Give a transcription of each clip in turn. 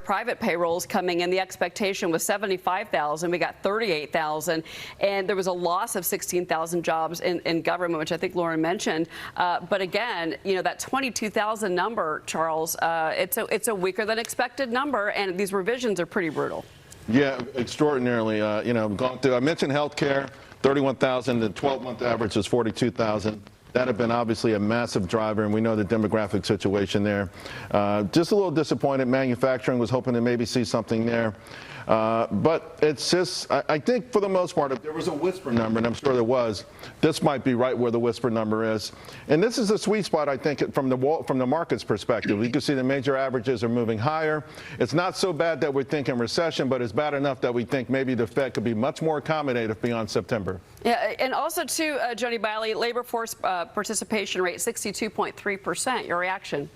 Private payrolls coming in, the expectation was 75,000. We got 38,000, and there was a loss of 16,000 jobs in government, which I think Lauren mentioned. But again, you know, that 22,000 number, Charles, it's a weaker than expected number, and these revisions are pretty brutal. Yeah, extraordinarily. You know, gone through. I mentioned healthcare, 31,000. The 12-month average is 42,000. That had been obviously a massive driver, and we know the demographic situation there. Just a little disappointed. Manufacturing was hoping to maybe see something there. But it's just, I think for the most part, if there was a whisper number, and I'm sure there was, this might be right where the whisper number is. And this is a sweet spot, I think, from the market's perspective. You can see the major averages are moving higher. It's not so bad that we're thinking recession, but it's bad enough that we think maybe the Fed could be much more accommodative beyond September. Yeah, and also, too, Jody Biley, labor force participation rate, 62.3%. Your reaction?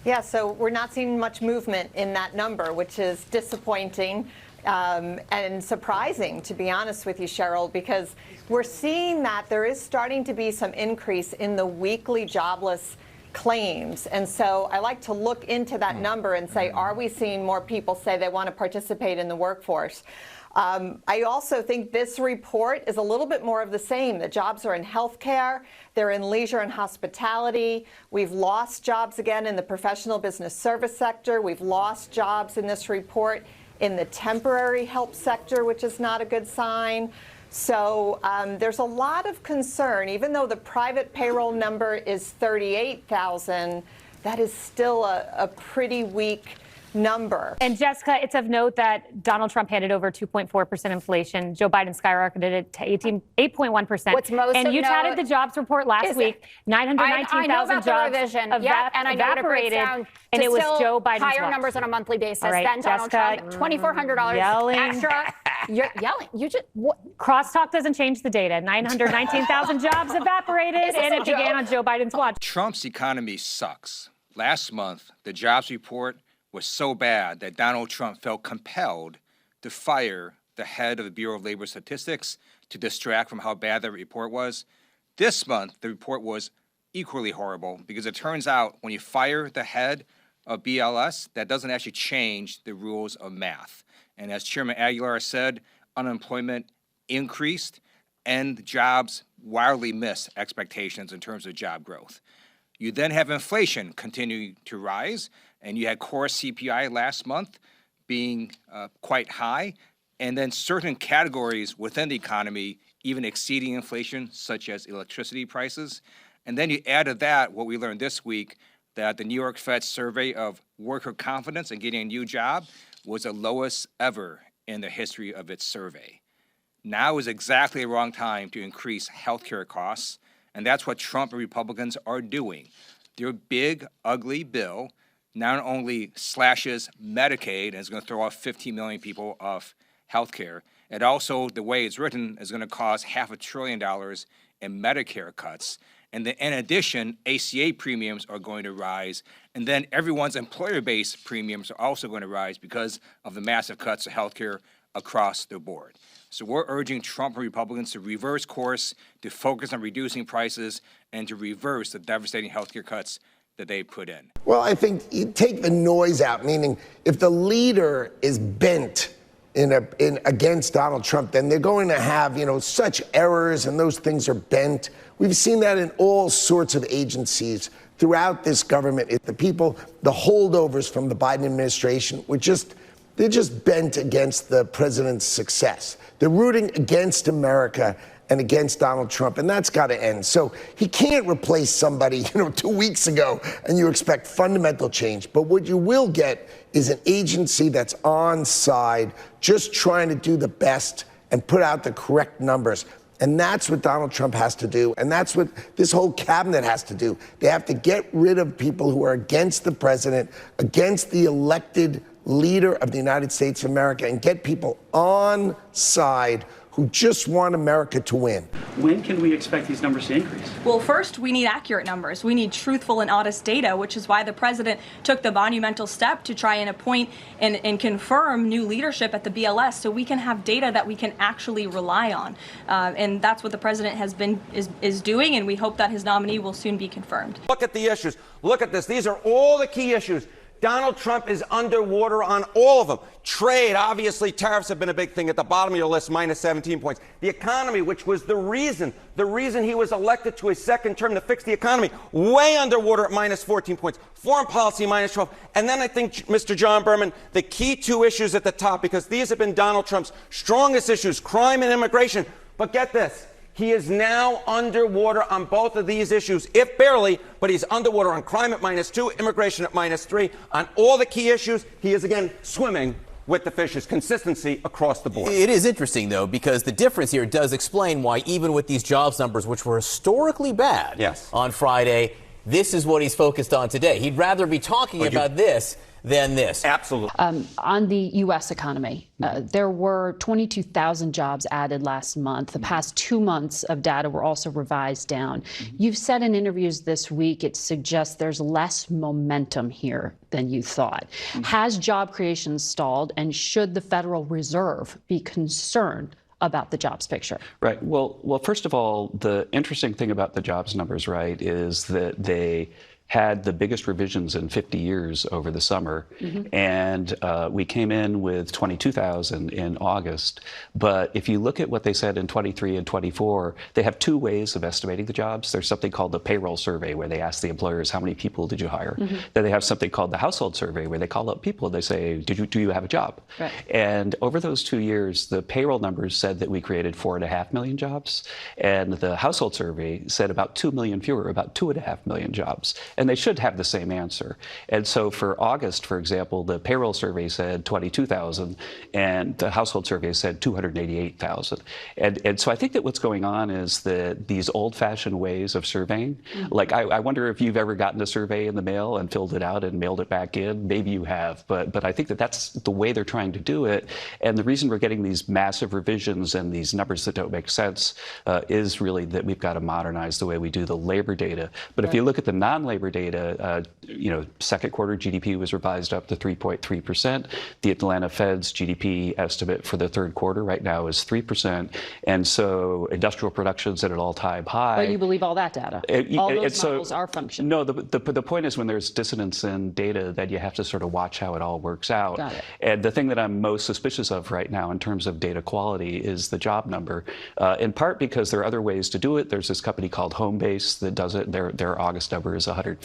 Yeah, so we're not seeing much movement in that number, which is disappointing and surprising, to be honest with you, Cheryl, because we're seeing that there is starting to be some increase in the weekly jobless claims. And so I like to look into that number and say, are we seeing more people say they want to participate in the workforce? I also think this report is a little bit more of the same. The jobs are in healthcare, they're in leisure and hospitality. We've lost jobs again in the professional business service sector. We've lost jobs in this report in the temporary help sector, which is not a good sign. So there's a lot of concern. Even though the private payroll number is 38,000, that is still a pretty weak number. And Jessica, it's of note that Donald Trump handed over 2.4% inflation. Joe Biden skyrocketed it to 8.1%. What's most and you touted the jobs report last week. 919,000 jobs evaporated, and it was Joe Biden's higher numbers on a monthly basis right, than Donald Trump. $2,400 extra. You're yelling. You just crosstalk doesn't change the data. 919,000 jobs evaporated, and it began on Joe Biden's watch. Trump's economy sucks. Last month, the jobs report was so bad that Donald Trump felt compelled to fire the head of the Bureau of Labor Statistics to distract from how bad the report was. This month, the report was equally horrible because it turns out when you fire the head of BLS, that doesn't actually change the rules of math. And as Chairman Aguilar said, unemployment increased and jobs wildly missed expectations in terms of job growth. You then have inflation continue to rise, and you had core CPI last month being quite high, and then certain categories within the economy even exceeding inflation, such as electricity prices. And then you add to that what we learned this week, that the New York Fed survey of worker confidence in getting a new job was the lowest ever in the history of its survey. Now is exactly the wrong time to increase healthcare costs, and that's what Trump and Republicans are doing. Their big, ugly bill not only slashes Medicaid and is going to throw off 15 million people off health care, it also, the way it's written, is going to cause $500 billion in Medicare cuts. And then in addition, ACA premiums are going to rise. And then everyone's employer-based premiums are also going to rise because of the massive cuts to health care across the board. So we're urging Trump and Republicans to reverse course, to focus on reducing prices, and to reverse the devastating health care cuts that they put in. Well, I think you take the noise out, meaning if the leader is bent against Donald Trump, then they're going to have, such errors, and those things are bent. We've seen that in all sorts of agencies throughout this government. The people, the holdovers from the Biden administration, they're just bent against the president's success. They're rooting against America and against Donald Trump, and that's got to end. So he can't replace somebody, 2 weeks ago, and you expect fundamental change. But what you will get is an agency that's on side, just trying to do the best and put out the correct numbers. And that's what Donald Trump has to do, and that's what this whole cabinet has to do. They have to get rid of people who are against the president, against the elected leader of the United States of America, and get people on side who just want America to win. When can we expect these numbers to increase? Well, first, we need accurate numbers. We need truthful and honest data, which is why the president took the monumental step to try and appoint and confirm new leadership at the BLS so we can have data that we can actually rely on. And that's what the president is doing, and we hope that his nominee will soon be confirmed. Look at the issues. Look at this. These are all the key issues. Donald Trump is underwater on all of them. Trade, obviously, tariffs have been a big thing at the bottom of your list, minus 17 points. The economy, which was the reason he was elected to his second term to fix the economy, way underwater at minus 14 points. Foreign policy, minus 12. And then I think, Mr. John Berman, the key two issues at the top, because these have been Donald Trump's strongest issues, crime and immigration. But get this. He is now underwater on both of these issues, if barely, but he's underwater on crime at minus 2, immigration at minus 3. On all the key issues, he is again swimming with the fishes. Consistency across the board. It is interesting, though, because the difference here does explain why even with these jobs numbers, which were historically bad on Friday, this is what he's focused on today. He'd rather be talking about this than this. Absolutely. On the U.S. economy, there were 22,000 jobs added last month. The past 2 months of data were also revised down. You've said in interviews this week it suggests there's less momentum here than you thought. Has job creation stalled, and should the Federal Reserve be concerned about the jobs picture? Right. Well, first of all, the interesting thing about the jobs numbers, right, is that they had the biggest revisions in 50 years over the summer. And we came in with 22,000 in August. But if you look at what they said in 23 and 24, they have two ways of estimating the jobs. There's something called the payroll survey, where they ask the employers, how many people did you hire? Then they have something called the household survey, where they call up people and they say, do you have a job? Right. And over those 2 years, the payroll numbers said that we created 4.5 million jobs. And the household survey said about 2 million fewer, about 2.5 million jobs. And they should have the same answer. And so for August, for example, the payroll survey said 22,000 and the household survey said 288,000. And so I think that what's going on is that these old-fashioned ways of surveying, like I wonder if you've ever gotten a survey in the mail and filled it out and mailed it back in. Maybe you have, but I think that that's the way they're trying to do it. And the reason we're getting these massive revisions and these numbers that don't make sense is really that we've got to modernize the way we do the labor data. But if you look at the non-labor data, second quarter GDP was revised up to 3.3%. The Atlanta Fed's GDP estimate for the third quarter right now is 3%. And so industrial production's at an all-time high. But you believe all that data? All those models are functioning? No, the point is when there's dissonance in data, that you have to sort of watch how it all works out. Got it. And the thing that I'm most suspicious of right now in terms of data quality is the job number, in part because there are other ways to do it. There's this company called Homebase that does it. Their August number is 150.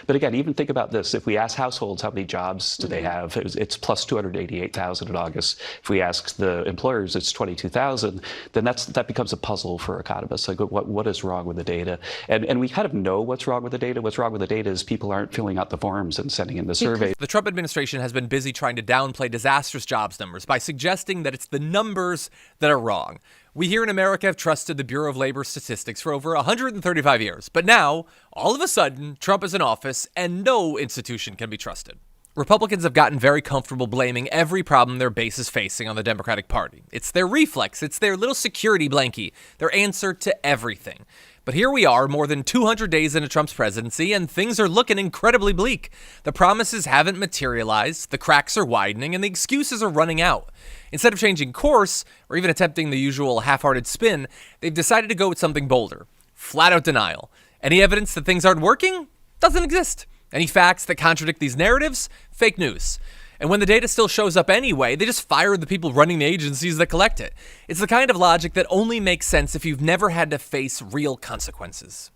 But again, even think about this. If we ask households how many jobs do they have, it's plus 288,000 in August. If we ask the employers, it's 22,000. Then that becomes a puzzle for economists. Like, what is wrong with the data? And we kind of know what's wrong with the data. What's wrong with the data is people aren't filling out the forms and sending in the survey. The Trump administration has been busy trying to downplay disastrous jobs numbers by suggesting that it's the numbers that are wrong. We here in America have trusted the Bureau of Labor Statistics for over 135 years. But now, all of a sudden, Trump is in office and no institution can be trusted. Republicans have gotten very comfortable blaming every problem their base is facing on the Democratic Party. It's their reflex. It's their little security blankie, their answer to everything. But here we are, more than 200 days into Trump's presidency, and things are looking incredibly bleak. The promises haven't materialized, the cracks are widening, and the excuses are running out. Instead of changing course, or even attempting the usual half-hearted spin, they've decided to go with something bolder. Flat-out denial. Any evidence that things aren't working? Doesn't exist. Any facts that contradict these narratives? Fake news. And when the data still shows up anyway, they just fire the people running the agencies that collect it. It's the kind of logic that only makes sense if you've never had to face real consequences.